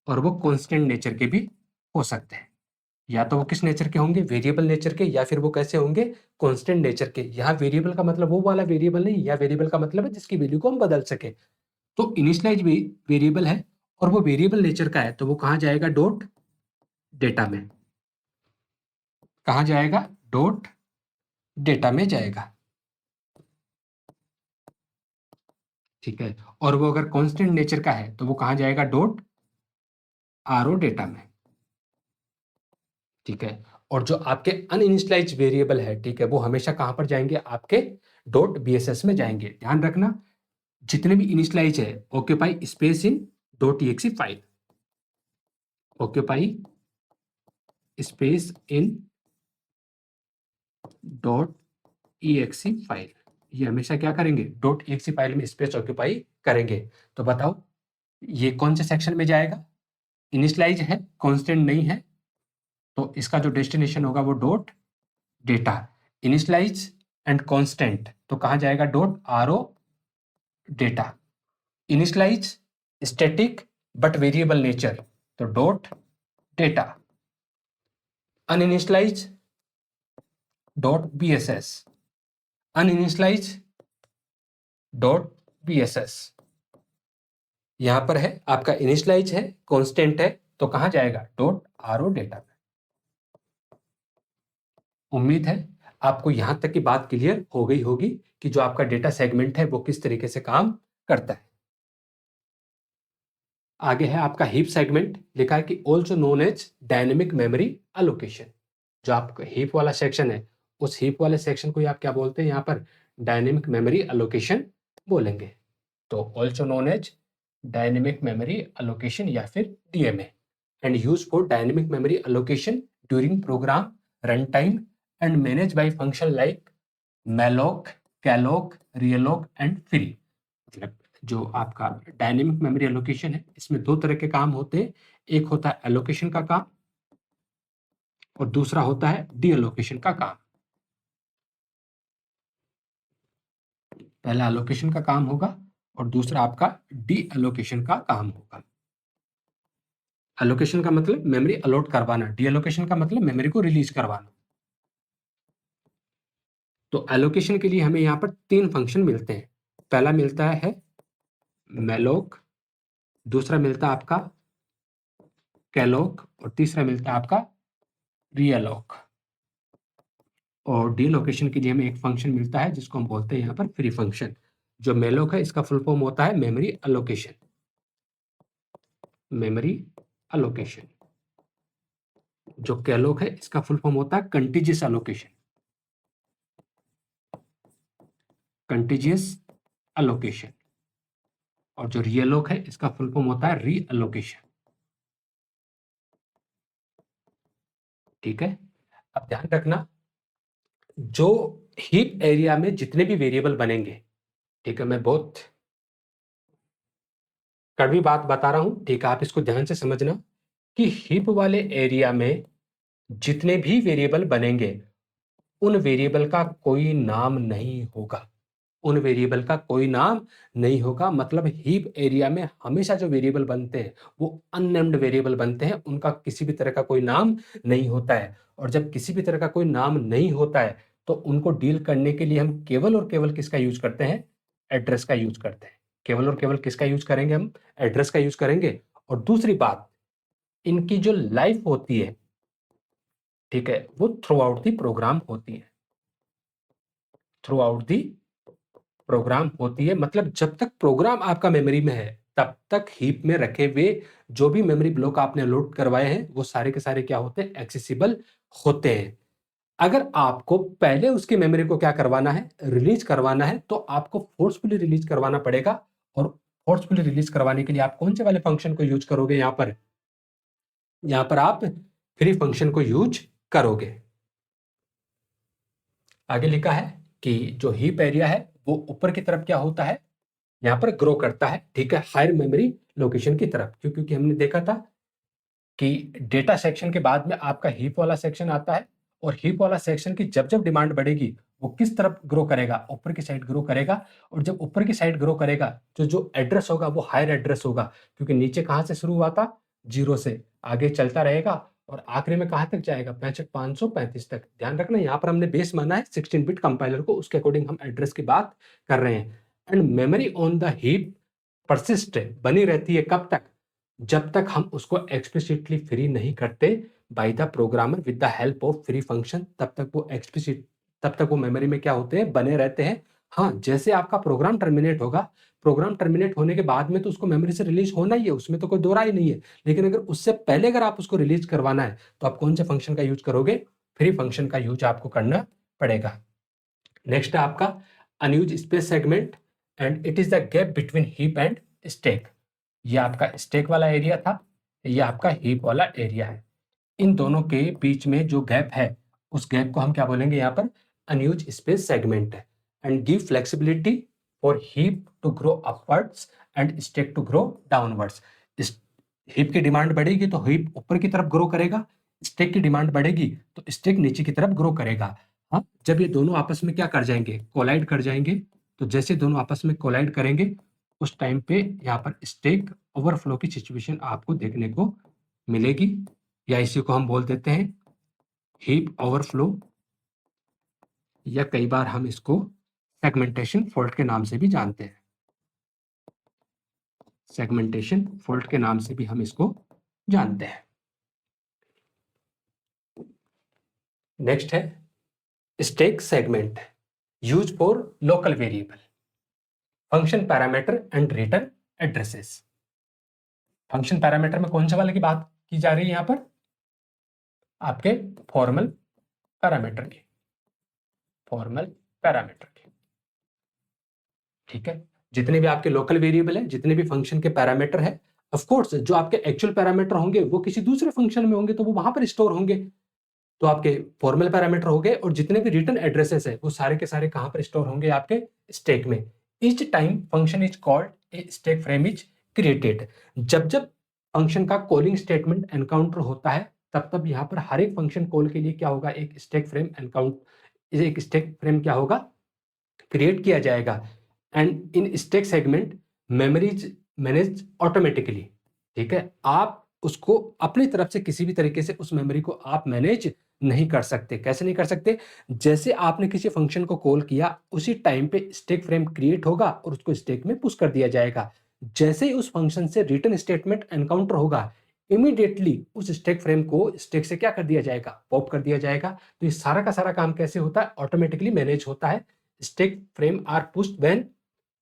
और वो कांस्टेंट नेचर के भी हो सकते हैं। या तो वो किस नेचर के होंगे? वेरिएबल नेचर के, या फिर वो कैसे होंगे? कांस्टेंट नेचर के। यहाँ वेरिएबल का मतलब वो वाला वेरिएबल नहीं, या वेरिएबल का मतलब है जिसकी वैल्यू को हम बदल सके। तो इनिशियलाइज वेरिएबल है और वो वेरिएबल नेचर का है, तो वो कहाँ जाएगा? डॉट डेटा में। कहाँ जाएगा? डॉट डेटा में जाएगा, ठीक है। और वो अगर कांस्टेंट नेचर का है तो वो कहाँ जाएगा? डॉट आरओ डेटा में, ठीक है। और जो आपके अनइनिशियलाइज वेरिएबल है, ठीक है, वो हमेशा कहां पर जाएंगे? आपके डॉट बीएसएस में जाएंगे। ध्यान रखना, जितने भी इनिशियलाइज है, occupy space in dot EXE file, occupy space in dot EXE file, ये हमेशा क्या करेंगे? डॉट ईएक्सी फाइल में स्पेस ऑक्यूपाई करेंगे। तो बताओ ये कौन से सेक्शन में जाएगा? इनिशियलाइज है, कांस्टेंट नहीं है, तो इसका जो डेस्टिनेशन होगा वो dot data. Initialize and constant, तो कहां जाएगा? Dot RO data. Initialize static but variable nature, तो dot data. Uninitialize dot BSS, uninitialize dot BSS. यहां पर है आपका इनिशियलाइज है, कांस्टेंट है, तो कहां जाएगा? डॉट आरओ डेटा में। उम्मीद है आपको यहां तक की बात क्लियर हो गई होगी कि जो आपका डेटा सेगमेंट है वो किस तरीके से काम करता है। आगे है आपका हीप सेगमेंट, लिखा है कि also known as dynamic memory allocation. जो आपका हीप वाला सेक्शन है, उस हीप वाले सेक्शन को आप क्या बोलते हैं? यहाँ पर डायनेमिक मेमोरी एलोकेशन बोलेंगे। तो also known as dynamic memory allocation या फिर DMA, and use for dynamic memory allocation during program run time and manage by function like malloc, calloc, realloc and free. मतलब जो आपका डायनेमिक मेमोरी एलोकेशन है, इसमें दो तरह के काम होते हैं। एक होता है एलोकेशन का काम और दूसरा होता है डी एलोकेशन का काम। पहला एलोकेशन का काम होगा और दूसरा आपका डी एलोकेशन का काम होगा। एलोकेशन का मतलब मेमोरी अलॉट करवाना, डी एलोकेशन का मतलब मेमोरी को रिलीज करवाना। तो एलोकेशन के लिए हमें यहाँ पर तीन फंक्शन मिलते हैं। पहला मिलता है मैलोक, दूसरा मिलता है आपका कैलोक और तीसरा मिलता है आपका रियलोक। और डी लोकेशन के लिए हमें एक फंक्शन मिलता है जिसको हम बोलते हैं यहाँ पर फ्री फंक्शन। जो मेलोक है इसका फुल फॉर्म होता है मेमोरी अलोकेशन, मेमोरी अलोकेशन। जो कैलोक है इसका फुल फॉर्म होता है कंटीजियस अलोकेशन, कंटीजियस अलोकेशन। और जो रियलोक है इसका फुल फॉर्म होता है री अलोकेशन, ठीक है। अब ध्यान रखना, जो हीप एरिया में जितने भी वेरिएबल बनेंगे, ठीक है, मैं बहुत कड़वी बात बता रहा हूं, ठीक है, आप इसको ध्यान से समझना कि हीप वाले एरिया में जितने भी वेरिएबल बनेंगे उन वेरिएबल का कोई नाम नहीं होगा, उन वेरिएबल का कोई नाम नहीं होगा। मतलब हीप एरिया में हमेशा जो वेरिएबल बनते हैं वो अननेम्ड वेरिएबल बनते हैं, उनका किसी भी तरह का कोई नाम नहीं होता है। और जब किसी भी तरह का कोई नाम नहीं होता है तो उनको डील करने के लिए हम केवल और केवल किसका यूज करते हैं? एड्रेस का यूज करते हैं। केवल और केवल किसका यूज करेंगे? हम एड्रेस का यूज करेंगे। और दूसरी बात, इनकी जो लाइफ होती है, ठीक है, वो थ्रू आउट दी प्रोग्राम होती है, थ्रू आउट दी प्रोग्राम होती है। मतलब जब तक प्रोग्राम आपका मेमोरी में है तब तक हीप में रखे हुए जो भी मेमोरी ब्लॉक आपने लोड करवाए हैं वो सारे के सारे क्या होते हैं? एक्सेसिबल होते हैं। अगर आपको पहले उसकी मेमोरी को क्या करवाना है? रिलीज करवाना है, तो आपको फोर्सफुली रिलीज करवाना पड़ेगा। और फोर्सफुली रिलीज करवाने के लिए आप कौन से वाले फंक्शन को यूज करोगे? यहां पर यहां पर आप फ्री फंक्शन को यूज करोगे। आगे लिखा है कि जो हीप एरिया है वो ऊपर की तरफ क्या होता है, यहां पर ग्रो करता है, ठीक है, हायर मेमोरी लोकेशन की तरफ। क्योंकि हमने देखा था कि डेटा सेक्शन के बाद में आपका हीप वाला सेक्शन आता है, और हीप वाला सेक्शन की जब जब डिमांड बढ़ेगी वो किस तरफ ग्रो करेगा, ऊपर की साइड ग्रो करेगा। और जब ऊपर की साइड ग्रो करेगा तो जो एड्रेस होगा वो हायर एड्रेस होगा, क्योंकि नीचे कहां से शुरू हुआ था, 0 से आगे चलता रहेगा और आखिरी में कहां तक जाएगा, 6535 तक। ध्यान रखना यहाँ पर हमने बेस माना है 16 बिट कंपाइलर को, उसके अकॉर्डिंग हम एड्रेस की बात कर रहे हैं। And memory on the heap persist बनी रहती है कब तक, जब तक हम उसको एक्सप्लिसिटली फ्री नहीं करते bye the programmer with the help of free function, तब तक वो मेमोरी में क्या होते हैं, बने रहते हैं। हाँ, जैसे आपका प्रोग्राम टर्मिनेट होगा, प्रोग्राम टर्मिनेट होने के बाद में तो उसको मेमोरी से रिलीज होना ही है, उसमें तो कोई दो राय नहीं है। लेकिन अगर उससे पहले अगर आप उसको रिलीज करवाना है तो आप कौन से फंक्शन का यूज करोगे, फ्री फंक्शन का यूज आपको करना पड़ेगा। नेक्स्ट है आपका unused space segment, and it is the gap between heap and stack. ये आपका स्टैक वाला एरिया था, ये आपका हीप वाला एरिया है। इन दोनों के बीच में जो गैप है उस गैप को हम क्या बोलेंगे, यहाँ पर अनयूज स्पेस सेगमेंट है। And give flexibility for heap to grow upwards and stack to grow downwards. Heap की डिमांड बढ़ेगी तो हीप ऊपर की तरफ ग्रो करेगा, स्टैक की डिमांड बढ़ेगी तो स्टैक नीचे की तरफ ग्रो करेगा। हाँ, जब ये दोनों आपस में क्या कर जाएंगे, कोलाइड कर जाएंगे, तो जैसे दोनों आपस में कोलाइड करेंगे उस टाइम पे यहाँ पर स्टैक ओवरफ्लो की सिचुएशन आपको देखने को मिलेगी, या इसी को हम बोल देते हैं हीप ओवरफ्लो, या कई बार हम इसको सेगमेंटेशन फॉल्ट के नाम से भी जानते हैं। सेगमेंटेशन फॉल्ट के नाम से भी हम इसको जानते हैं। नेक्स्ट है stack segment, use for local variable, function parameter and return addresses. Function parameter में कौन से वाले की बात की जा रही है, यहां पर आपके फॉर्मल पैरामीटर की, फॉर्मल पैरामीटर की, ठीक है। जितने भी आपके लोकल वेरिएबल है, जितने भी फंक्शन के पैरामीटर है, ऑफ कोर्स जो आपके एक्चुअल पैरामीटर होंगे वो किसी दूसरे फंक्शन में होंगे तो वो वहां पर स्टोर होंगे, तो आपके फॉर्मल पैरामीटर हो गए। और जितने भी रिटर्न एड्रेसेस है वो सारे के सारे कहां पर स्टोर होंगे, आपके स्टैक में। Each time function is called a stack frame is created. जब जब फंक्शन का कॉलिंग स्टेटमेंट एनकाउंटर होता है तब तब यहाँ पर हर एक फंक्शन कॉल के लिए क्या होगा, एक स्टैक फ्रेम एक स्टैक फ्रेम क्या होगा, क्रिएट किया जाएगा। And in stack segment memories manage automatically, ठीक है। आप उसको अपनी तरफ से किसी भी तरीके से उस मेमोरी को आप मैनेज नहीं कर सकते। कैसे नहीं कर सकते, जैसे आपने किसी फंक्शन को कॉल किया उसी टाइम पे स्टैक फ्रेम क्रिएट होगा और उसको स्टैक में पुश कर दिया जाएगा। जैसे ही उस फंक्शन से रिटर्न स्टेटमेंट एनकाउंटर होगा इमीडिएटली उस स्टैक फ्रेम को स्टैक से क्या कर दिया जाएगा, पॉप कर दिया जाएगा। तो ये सारा का सारा काम कैसे होता है, ऑटोमेटिकली मैनेज होता है। Stack frame are pushed when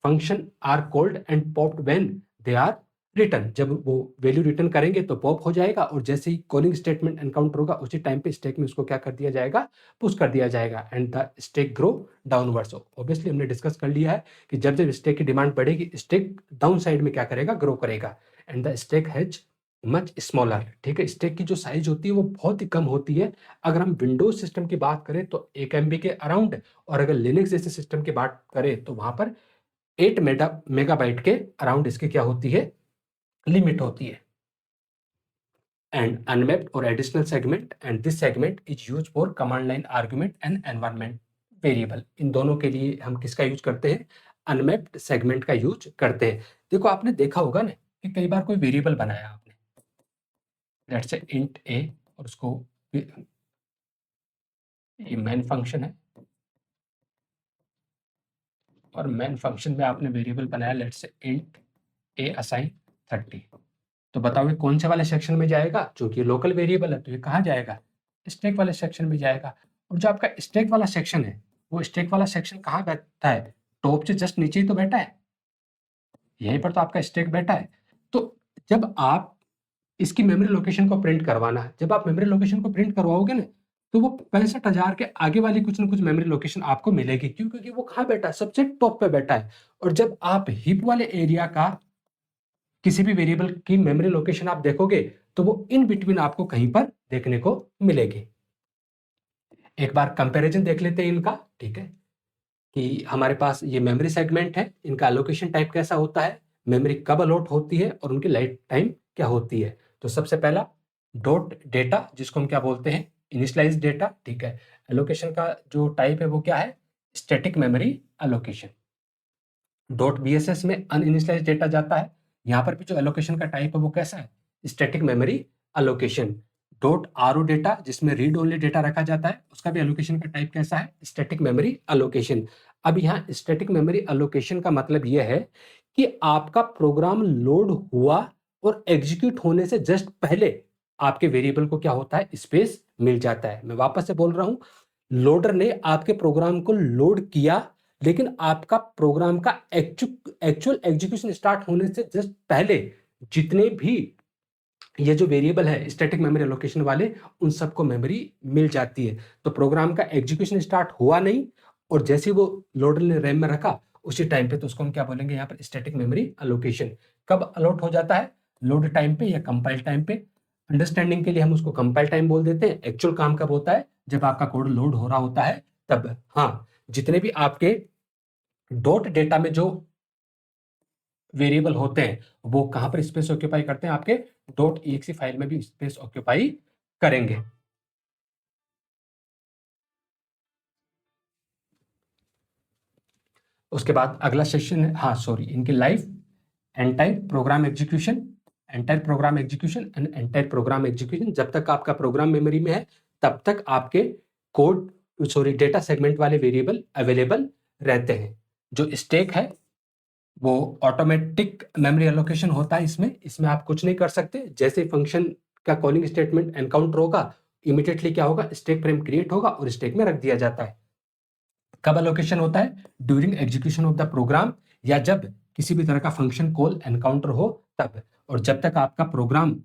function are called and popped when they are return. जब वो वैल्यू रिटर्न करेंगे तो पॉप हो जाएगा, और जैसे ही कॉलिंग स्टेटमेंट एनकाउंटर होगा उसी टाइम पे स्टैक में उसको क्या कर दिया जाएगा, पुश कर दिया जाएगा। And the stack grow downwards. Obviously हमने डिस्कस कर लिया है कि जब जब स्टैक की डिमांड बढ़ेगी स्टैक डाउन साइड में क्या करेगा, ग्रो करेगा। And the stack has much smaller, ठीक है। स्टैक की जो साइज होती है वो बहुत ही कम होती है। अगर हम विंडोज सिस्टम की बात करें तो 1 MB के अराउंड, और अगर लिनक्स जैसे सिस्टम की बात करें तो वहां पर 8 मेगाबाइट के अराउंड इसकी क्या होती है, लिमिट होती है। एंड अनमैप्ड और additional segment, and this segment is use for command line argument and environment variable. इन दोनों के लिए हम किसका यूज करते हैं, अनमैप्ड सेगमेंट का यूज करते हैं। देखो आपने देखा होगा ना कि कई बार कोई वेरिएबल बनाया आपने, लेट्स से इंट ए, और उसको ये मेन फंक्शन है, और मेन फंक्शन में आपने वेरिएबल बनाया let's say int A assign 30। तो बताओ ये कौन से वाले सेक्शन में जाएगा, क्योंकि लोकल वेरिएबल है तो ये कहाँ जाएगा, स्टैक वाले सेक्शन में जाएगा। और जो आपका स्टैक वाला सेक्शन है वो स्टैक वाला सेक्शन कहाँ बैठता है, टॉप से जस्ट नीचे ही तो बैठा है, यहीं पर तो आपका स्टैक बैठा है। तो जब आप इसकी मेमोरी लोकेशन को प्रिंट करवाना है, जब आप मेमोरी लोकेशन को प्रिंट करवाओगे ना तो वो 65,000 के आगे वाली कुछ ना कुछ मेमोरी लोकेशन आपको मिलेगी। क्यों, क्योंकि वो कहाँ बैठा है, सबसे टॉप पे बैठा है। और जब आप हीप वाले एरिया का किसी भी वेरिएबल की मेमोरी लोकेशन आप देखोगे तो वो इन बिटवीन आपको कहीं पर देखने को मिलेगी। एक बार कंपैरिजन देख लेते हैं इनका, ठीक है, कि हमारे पास ये मेमोरी सेगमेंट है, इनका एलोकेशन टाइप कैसा होता है, मेमोरी कब अलॉट होती है और उनकी लाइफ टाइम क्या होती है। तो सबसे पहला डॉट डेटा, जिसको हम क्या बोलते हैं, इनिशियलाइज डेटा, ठीक है। एलोकेशन का जो टाइप है वो क्या है, static memory allocation. Dot BSS में अनइनिशियलाइज डेटा जाता है। यहाँ पर भी जो एलोकेशन का टाइप है वो कैसा है, static memory allocation. Dot RO data, जिसमें रीड ओनली डेटा रखा जाता है, उसका भी एलोकेशन का टाइप कैसा है, स्टैटिक मेमोरी एलोकेशन। अब यहाँ स्टैटिक मेमोरी एलोकेशन का मतलब यह है कि आपका प्रोग्राम लोड हुआ और एग्जीक्यूट होने से जस्ट पहले आपके वेरिएबल को क्या होता है, स्पेस मिल जाता है। मैं वापस से बोल रहा हूं, लोडर ने आपके प्रोग्राम को लोड किया, लेकिन आपका प्रोग्राम का एक्चुअल एग्जीक्यूशन स्टार्ट होने से जस्ट पहले जितने भी ये जो वेरिएबल है स्टैटिक मेमोरी एलोकेशन वाले, उन सबको मेमोरी मिल जाती है। तो प्रोग्राम का एग्जीक्यूशन स्टार्ट हुआ नहीं, और जैसे वो लोडर ने रैम में रखा उसी टाइम पे, तो उसको हम क्या बोलेंगे यहाँ पर, स्टैटिक मेमोरी एलोकेशन। कब अलॉट हो जाता है, लोड टाइम पे या कंपाइल टाइम पे। अंडरस्टैंडिंग के लिए हम उसको कंपाइल टाइम बोल देते हैं। एक्चुअल काम कब होता है, जब आपका कोड लोड हो रहा होता है तब। हाँ, जितने भी आपके डॉट डेटा में जो वेरिएबल होते हैं वो कहां पर स्पेस ऑक्यूपाई करते हैं, आपके डॉट एक्स फाइल में भी स्पेस ऑक्यूपाई करेंगे। उसके बाद अगला सेक्शन है, हाँ सॉरी, इनकी life, entire program execution, entire program execution and entire program execution. जब तक आपका प्रोग्राम मेमोरी में है तब तक आपके कोड, सॉरी, डेटा सेगमेंट वाले वेरिएबल अवेलेबल रहते हैं। जो स्टैक है वो ऑटोमेटिक मेमोरी एलोकेशन होता है। इसमें आप कुछ नहीं कर सकते। जैसे फंक्शन का कॉलिंग स्टेटमेंट एनकाउंटर होगा, इमीडिएटली क्या होगा, स्टैक फ्रेम क्रिएट होगा और स्टैक में रख दिया जाता है। कब एलोकेशन होता है, during execution of the program, या जब किसी भी तरह का फंक्शन कॉल एनकाउंटर हो तब। और जब तक आपका प्रोग्राम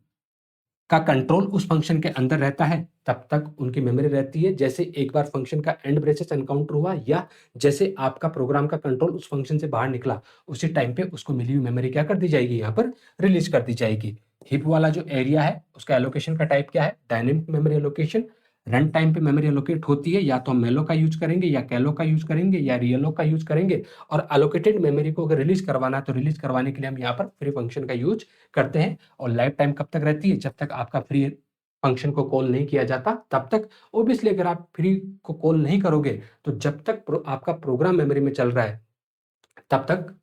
का कंट्रोल उस फंक्शन के अंदर रहता है तब तक उनकी मेमोरी रहती है। जैसे एक बार फंक्शन का एंड ब्रेसेस एनकाउंटर हुआ, या जैसे आपका प्रोग्राम का कंट्रोल उस फंक्शन से बाहर निकला, उसी टाइम पे उसको मिली हुई मेमोरी क्या कर दी जाएगी, यहाँ पर रिलीज कर दी जाएगी। हिप वाला जो एरिया है उसका एलोकेशन का टाइप क्या है, dynamic memory allocation. Run time पे मेमोरी एलोकेट होती है, या तो हम मेलो का यूज करेंगे, या कैलो का यूज करेंगे, या रियलो का यूज करेंगे। और एलोकेटेड मेमोरी को अगर रिलीज करवाना है तो रिलीज करवाने के लिए हम यहाँ पर फ्री फंक्शन का यूज करते हैं। और लाइफ टाइम कब तक रहती है, जब तक आपका फ्री फंक्शन को कॉल नहीं किया जाता तब तक। ओब्वियसली अगर आप फ्री को कॉल नहीं करोगे तो जब तक आपका प्रोग्राम मेमोरी में चल रहा है तब तक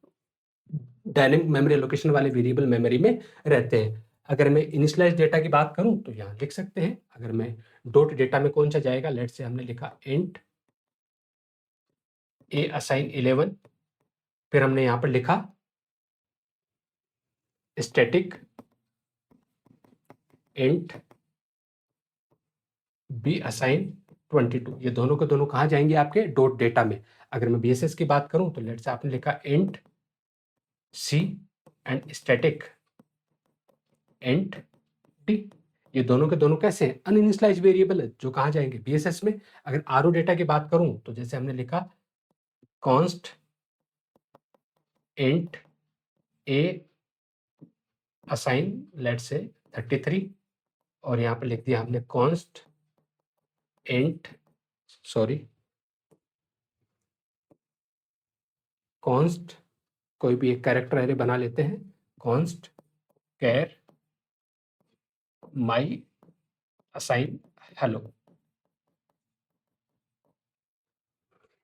डायनेमिक मेमोरी एलोकेशन वाले वेरिएबल मेमोरी में रहते हैं। अगर मैं इनिशियलाइज डेटा की बात करूं तो यहाँ लिख सकते हैं। अगर मैं डॉट डेटा में कौन सा जाएगा, लेट से हमने लिखा इंट ए असाइन 11, फिर हमने यहाँ पर लिखा स्टैटिक इंट बी असाइन 22। ये दोनों के दोनों कहाँ जाएंगे, आपके डॉट डेटा में। अगर मैं बीएसएस की बात करूं तो लेट से आपने लिखा int C and static int D. ये दोनों के दोनों कैसे हैं, अनइनिशियलाइज वेरिएबल है, जो कहाँ जाएंगे, बीएसएस में। अगर आरओ डेटा की बात करूं तो जैसे हमने लिखा कॉन्स्ट इंट ए असाइन लेट से 33, और यहाँ पर लिख दिया हमने कॉन्स्ट इंट, सॉरी, कॉन्स्ट, कोई भी एक कैरेक्टर एरे बना लेते हैं, कॉन्स्ट कैर माई असाइन हेलो।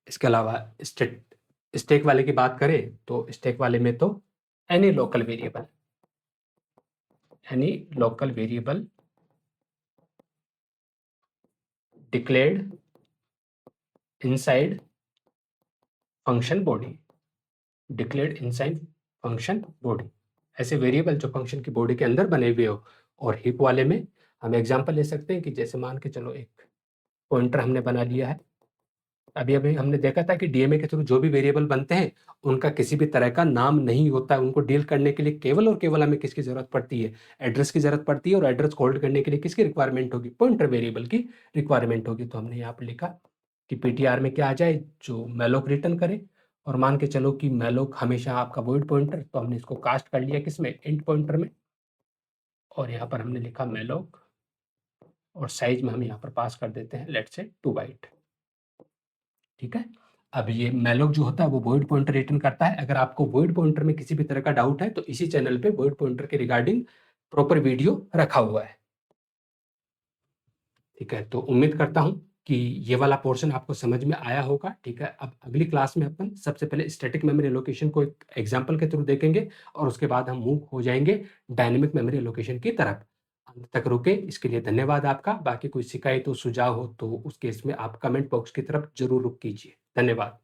इसके अलावा स्टैक वाले की बात करें तो स्टैक वाले में तो any local variable, any local variable declared inside function body, declared inside function body, ऐसे वेरिएबल जो फंक्शन की बॉडी के अंदर बने हुए हो। और हिप वाले में हम एग्जांपल ले सकते हैं कि जैसे मान के चलो एक पॉइंटर हमने बना लिया है। अभी अभी हमने देखा था कि डीएमए के थ्रू जो भी वेरिएबल बनते हैं उनका किसी भी तरह का नाम नहीं होता है। उनको डील करने के लिए केवल और केवल हमें किसकी जरूरत पड़ती है, एड्रेस की जरूरत पड़ती है। और एड्रेस को होल्ड करने के लिए किसकी रिक्वायरमेंट होगी, पॉइंटर वेरिएबल की रिक्वायरमेंट होगी। तो हमने यहाँ पर लिखा कि पीटीआर में क्या आ जाए, जो मैलोक रिटर्न करे। और मान के चलो कि मैलोक हमेशा आपका वॉइड पॉइंटर, तो हमने इसको कास्ट कर लिया किसमें, इंट पॉइंटर में। और यहाँ पर हमने लिखा मैलोक और साइज में हम यहाँ पर पास कर देते हैं लेट्स से 2 बाइट। ठीक है। अब ये मैलोक जो होता है वो वॉइड पॉइंटर रिटर्न करता है। अगर आपको वॉइड पॉइंटर में किसी भी तरह का डाउट है तो इसी चैनल पे वॉइड पॉइंटर के रिगार्डिंग प्रॉपर वीडियो रखा हुआ है। ठीक है, तो उम्मीद करता हूँ कि ये वाला पोर्शन आपको समझ में आया होगा। ठीक है, अब अगली क्लास में अपन सबसे पहले स्टैटिक मेमोरी एलोकेशन को एक एग्जांपल के थ्रू देखेंगे और उसके बाद हम मूव हो जाएंगे डायनेमिक मेमोरी एलोकेशन की तरफ। अंत तक रुके, इसके लिए धन्यवाद आपका। बाकी कोई शिकायत हो, सुझाव हो तो उस केस में आप कमेंट बॉक्स की तरफ जरूर रुख कीजिए। धन्यवाद।